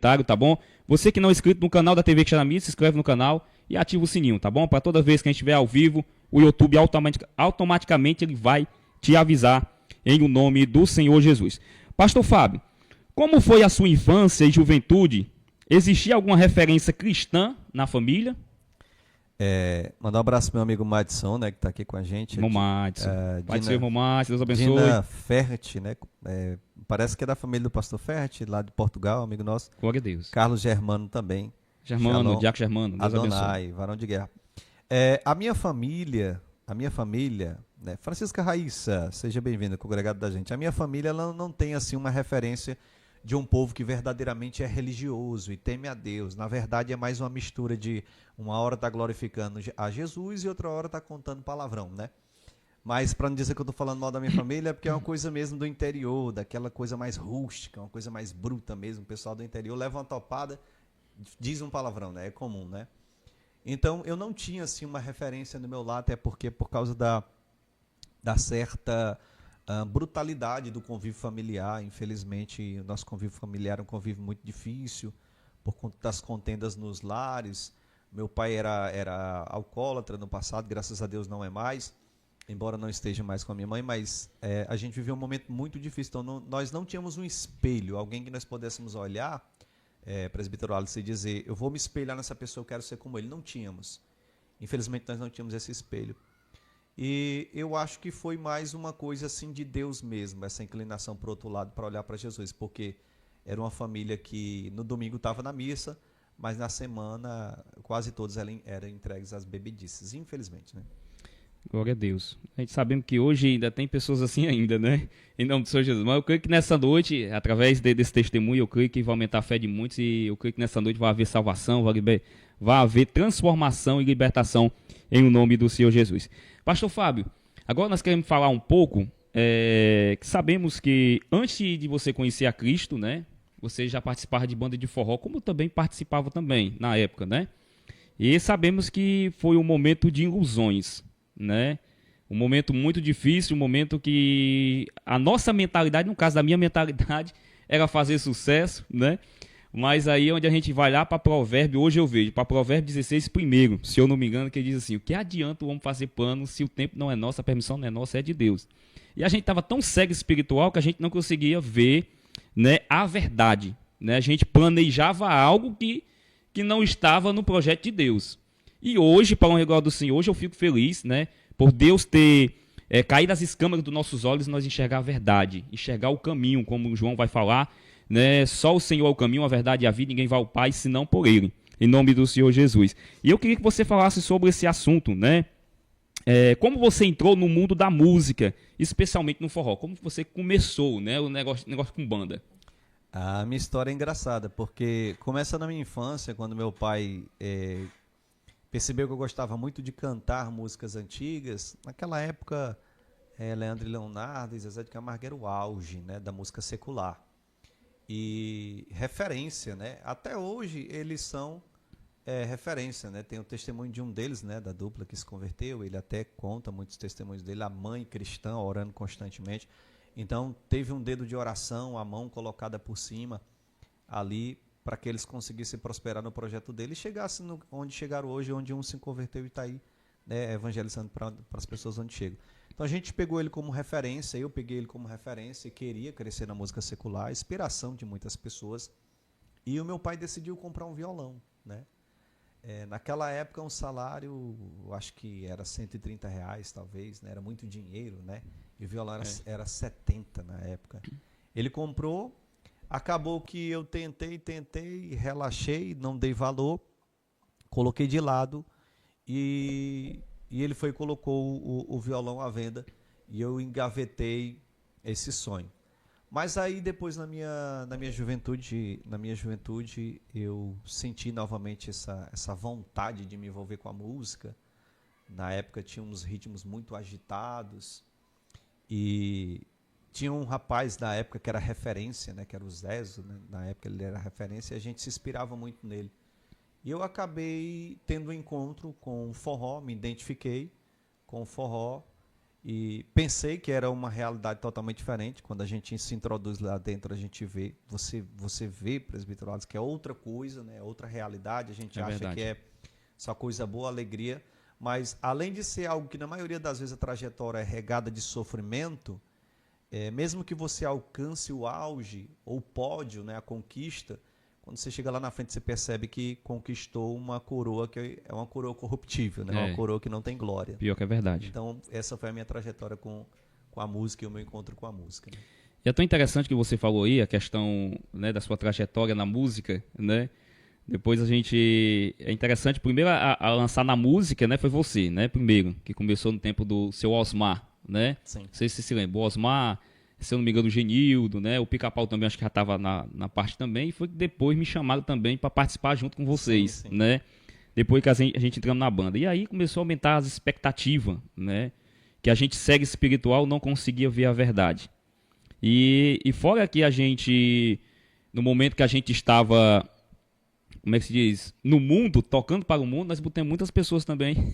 comentário, tá bom? Você que não é inscrito no canal da TV Cristiana Mídia, se inscreve no canal e ativa o sininho, tá bom? Para toda vez que a gente estiver ao vivo, o YouTube automaticamente ele vai te avisar em o nome do Senhor Jesus. Pastor Fábio, como foi a sua infância e juventude? Existia alguma referência cristã na família? Mandar um abraço pro meu amigo Madison, né, que está aqui com a gente. Irmão Madison. Pai do seu irmão Madison, Deus abençoe. Dina Ferret, né? Parece que é da família do pastor Ferret, lá de Portugal, amigo nosso. Glória a Deus. Carlos Germano também. Germano, Diaco Germano, Deus Adonai, abençoe. varão de guerra. A minha família, né? Francisca Raíssa, seja bem-vinda, congregado da gente. A minha família ela não tem assim uma referência de um povo que verdadeiramente é religioso e teme a Deus. Na verdade, é mais uma mistura de uma hora tá glorificando a Jesus e outra hora tá contando palavrão, né? Mas para não dizer que eu estou falando mal da minha família, é porque é uma coisa mesmo do interior, daquela coisa mais rústica, uma coisa mais bruta mesmo. O pessoal do interior leva uma topada, diz um palavrão, né? É comum, né? Então, eu não tinha assim uma referência no meu lado, até porque por causa da certa brutalidade do convívio familiar. Infelizmente, o nosso convívio familiar é um convívio muito difícil, por conta das contendas nos lares. Meu pai era alcoólatra no passado, graças a Deus não é mais, embora não esteja mais com a minha mãe, mas a gente viveu um momento muito difícil. Então, nós não tínhamos um espelho, alguém que nós pudéssemos olhar, presbítero Alice, e dizer, eu vou me espelhar nessa pessoa, eu quero ser como ele. Não tínhamos. Infelizmente, nós não tínhamos esse espelho. E eu acho que foi mais uma coisa assim de Deus mesmo, essa inclinação para o outro lado, para olhar para Jesus, porque era uma família que no domingo estava na missa, mas na semana quase todos eram entregues às bebedices, infelizmente, né? Glória a Deus. A gente sabemos que hoje ainda tem pessoas assim ainda, né? Em nome do Senhor Jesus. Mas eu creio que nessa noite, através desse testemunho, eu creio que vai aumentar a fé de muitos e eu creio que nessa noite vai haver salvação, vai haver transformação e libertação em o nome do Senhor Jesus. Pastor Fábio, agora nós queremos falar um pouco, que sabemos que antes de você conhecer a Cristo, né? Você já participava de banda de forró, como também participava também na época, né? E sabemos que foi um momento de ilusões, né? Um momento muito difícil, um momento que a nossa mentalidade, no caso da minha mentalidade, era fazer sucesso, né? Mas aí onde a gente vai lá para Provérbio, hoje eu vejo, para Provérbio 16 primeiro, se eu não me engano, que diz assim, o que adianta o homem fazer plano se o tempo não é nosso, a permissão não é nossa, é de Deus. E a gente estava tão cego espiritual que a gente não conseguia ver, né, a verdade, né? A gente planejava algo que não estava no projeto de Deus. E hoje, para o regalo do Senhor, hoje eu fico feliz, né, por Deus ter caído as escamas dos nossos olhos e nós enxergar a verdade, enxergar o caminho, como o João vai falar, né? Só o Senhor é o caminho, a verdade e a vida, ninguém vai ao Pai senão por Ele, em nome do Senhor Jesus. E eu queria que você falasse sobre esse assunto, né? Como você entrou no mundo da música, especialmente no forró? Como você começou, né, o negócio com banda? A minha história é engraçada, porque começa na minha infância, quando meu pai percebeu que eu gostava muito de cantar músicas antigas. Naquela época, Leandro e Leonardo e Zezé de Camargo era o auge, né, da música secular. E referência, né? Até hoje eles são referência, né? Tem o testemunho de um deles, né, da dupla que se converteu, ele até conta muitos testemunhos dele, a mãe cristã orando constantemente. Então teve um dedo de oração, a mão colocada por cima ali para que eles conseguissem prosperar no projeto dele e chegassem onde chegaram hoje, onde um se converteu e está aí, né, evangelizando para as pessoas onde chegam. Então a gente pegou ele como referência, eu peguei ele como referência e queria crescer na música secular, inspiração de muitas pessoas. E o meu pai decidiu comprar um violão, né? Naquela época um salário, acho que era R$ 130 talvez, né? Era muito dinheiro, né? E o violão era 70 na época. Ele comprou, acabou que eu tentei, relaxei, não dei valor, coloquei de lado e ele foi e colocou o violão à venda e eu engavetei esse sonho. Mas aí depois na minha juventude eu senti novamente essa vontade de me envolver com a música. Na época tinha uns ritmos muito agitados e tinha um rapaz da época que era referência, né, que era o Zezo, né, na época ele era referência e a gente se inspirava muito nele. E eu acabei tendo um encontro com o forró, me identifiquei com o forró E pensei que era uma realidade totalmente diferente. Quando a gente se introduz lá dentro, a gente vê, você vê presbiterados que é outra coisa, né? Outra realidade. A gente acha que é só coisa boa, alegria. Mas além de ser algo que na maioria das vezes a trajetória é regada de sofrimento, mesmo que você alcance o auge ou o pódio, né, a conquista, quando você chega lá na frente você percebe que conquistou uma coroa que é uma coroa corruptível, né? Uma coroa que não tem glória. Pior que é verdade. Então essa foi a minha trajetória com a música e o meu encontro com a música. Né? E é tão interessante que você falou aí, a questão, né, da sua trajetória na música, né? Depois a gente... É interessante, primeiro a lançar na música, né? Foi você, né? Primeiro, que começou no tempo do seu Osmar, né? Sim. Não sei se você se lembra. O Osmar, se eu não me engano, o Genildo, né? O Pica-Pau também, acho que já estava na parte também. E foi que depois me chamaram também para participar junto com vocês, sim. né? Depois que a gente entramos na banda. E aí começou a aumentar as expectativas, né? Que a gente segue espiritual não conseguia ver a verdade. E fora que a gente, no momento que a gente estava... Como é que se diz? No mundo, tocando para o mundo, nós botamos muitas pessoas também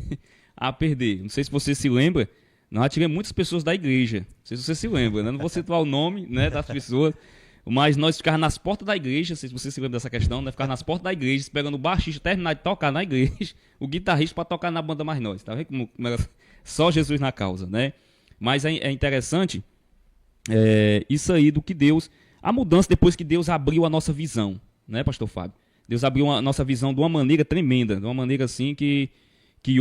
a perder. Não sei se você se lembra, nós tiramos muitas pessoas da igreja. Não sei se você se lembra, né? Não vou citar o nome, né, das pessoas, mas nós ficávamos nas portas da igreja, não sei se você se lembra dessa questão, né? Ficávamos nas portas da igreja, esperando o baixista terminar de tocar na igreja, o guitarrista para tocar na banda mais nós. Tá vendo como era só Jesus na causa, né? Mas é interessante isso aí do que Deus... A mudança depois que Deus abriu a nossa visão, né, pastor Fábio? Deus abriu a nossa visão de uma maneira tremenda, de uma maneira assim que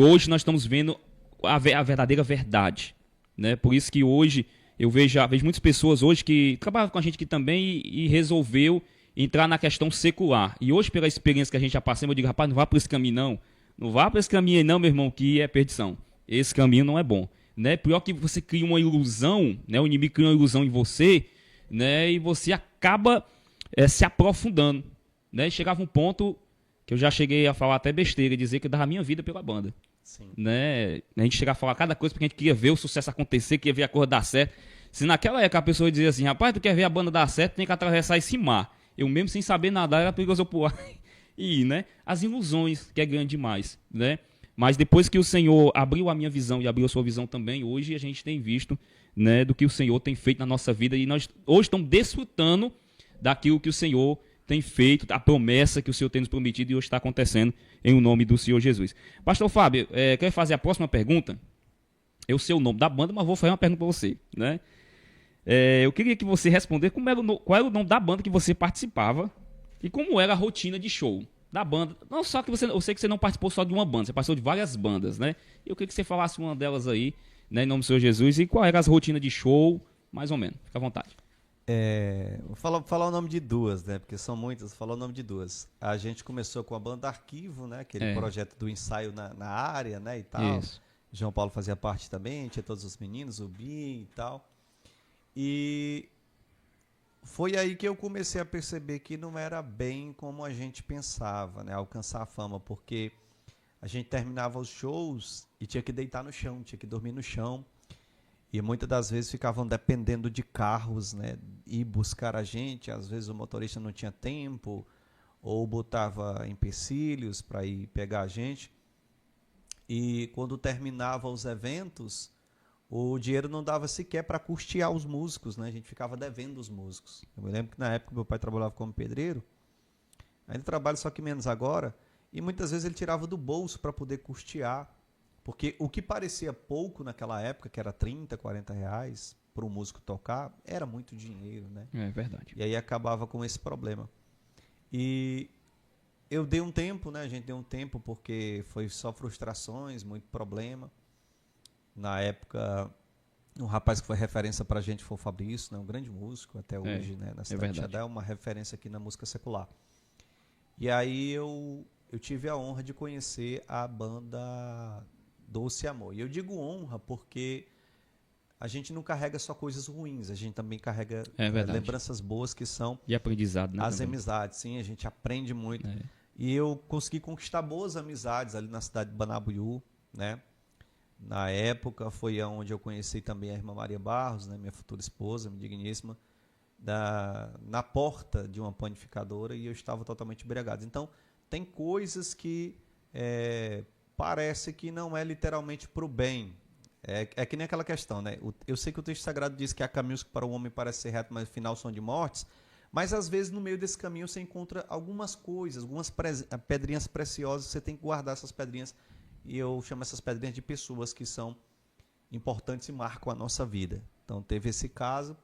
hoje nós estamos vendo a verdadeira verdade, né? Por isso que hoje eu vejo muitas pessoas hoje que trabalham com a gente aqui também e resolveu entrar na questão secular. E hoje, pela experiência que a gente já passou, eu digo, rapaz, não vá por esse caminho não. Não vá por esse caminho aí não, meu irmão, que é perdição. Esse caminho não é bom, né? Pior que você cria uma ilusão, né? O inimigo cria uma ilusão em você, né? E você acaba se aprofundando. Né? Chegava um ponto que eu já cheguei a falar até besteira, dizer que eu dava a minha vida pela banda. Sim. Né? A gente chegava a falar cada coisa porque a gente queria ver o sucesso acontecer, queria ver a coisa dar certo. Se naquela época a pessoa dizia assim, rapaz, tu quer ver a banda dar certo, tem que atravessar esse mar. Eu mesmo sem saber nadar, era perigoso eu pular e ir, né? As ilusões, que é grande demais, né? Mas depois que o Senhor abriu a minha visão e abriu a sua visão também, hoje a gente tem visto, né, do que o Senhor tem feito na nossa vida e nós hoje estamos desfrutando daquilo que o Senhor tem feito, a promessa que o Senhor tem nos prometido e hoje está acontecendo em o nome do Senhor Jesus. Pastor Fábio, quero fazer a próxima pergunta. Eu sei o nome da banda, mas vou fazer uma pergunta para você, né? Eu queria que você respondesse qual era o nome da banda que você participava e como era a rotina de show da banda. Não só que eu sei que você não participou só de uma banda, você participou de várias bandas, né? Eu queria que você falasse uma delas aí, né, em nome do Senhor Jesus, e qual era as rotinas de show, mais ou menos. Fica à vontade. Vou falar o nome de duas, né? Porque são muitas, vou falar o nome de duas. A gente começou com a banda Arquivo, né? Aquele projeto do ensaio na área, né? E tal. Isso. João Paulo fazia parte também, tinha todos os meninos, o Bi e tal. E foi aí que eu comecei a perceber que não era bem como a gente pensava, né? Alcançar a fama, porque a gente terminava os shows e tinha que deitar no chão, tinha que dormir no chão. E muitas das vezes ficavam dependendo de carros, né? Ir buscar a gente. Às vezes o motorista não tinha tempo ou botava empecilhos para ir pegar a gente. E quando terminava os eventos, o dinheiro não dava sequer para custear os músicos, né? A gente ficava devendo os músicos. Eu me lembro que na época meu pai trabalhava como pedreiro. Ainda trabalha, só que menos agora. E muitas vezes ele tirava do bolso para poder custear. Porque o que parecia pouco naquela época, que era 30, 40 reais para um músico tocar, era muito dinheiro, né? É verdade. E aí acabava com esse problema. E eu dei um tempo, né? A gente deu um tempo porque foi só frustrações, muito problema. Na época, um rapaz que foi referência para a gente foi o Fabrício, né? Um grande músico até hoje, né? Na cidade de Xadé, uma referência aqui na música secular. E aí eu tive a honra de conhecer a banda Doce Amor. E eu digo honra porque a gente não carrega só coisas ruins, a gente também carrega lembranças boas que são e aprendizado, né, as também. amizades, sim, a gente aprende muito. E eu consegui conquistar boas amizades ali na cidade de Banabuiú, né? Na época foi onde eu conheci também a irmã Maria Barros, né, minha futura esposa, minha digníssima, na porta de uma panificadora, e eu estava totalmente embriagado. Então, tem coisas que parece que não é literalmente para o bem. É que nem aquela questão, né? Eu sei que o texto sagrado diz que há caminhos que para o homem parecem ser retos, mas no final são de mortes. Mas às vezes no meio desse caminho você encontra algumas coisas, algumas pedrinhas preciosas, você tem que guardar essas pedrinhas. E eu chamo essas pedrinhas de pessoas que são importantes e marcam a nossa vida. Então teve esse caso,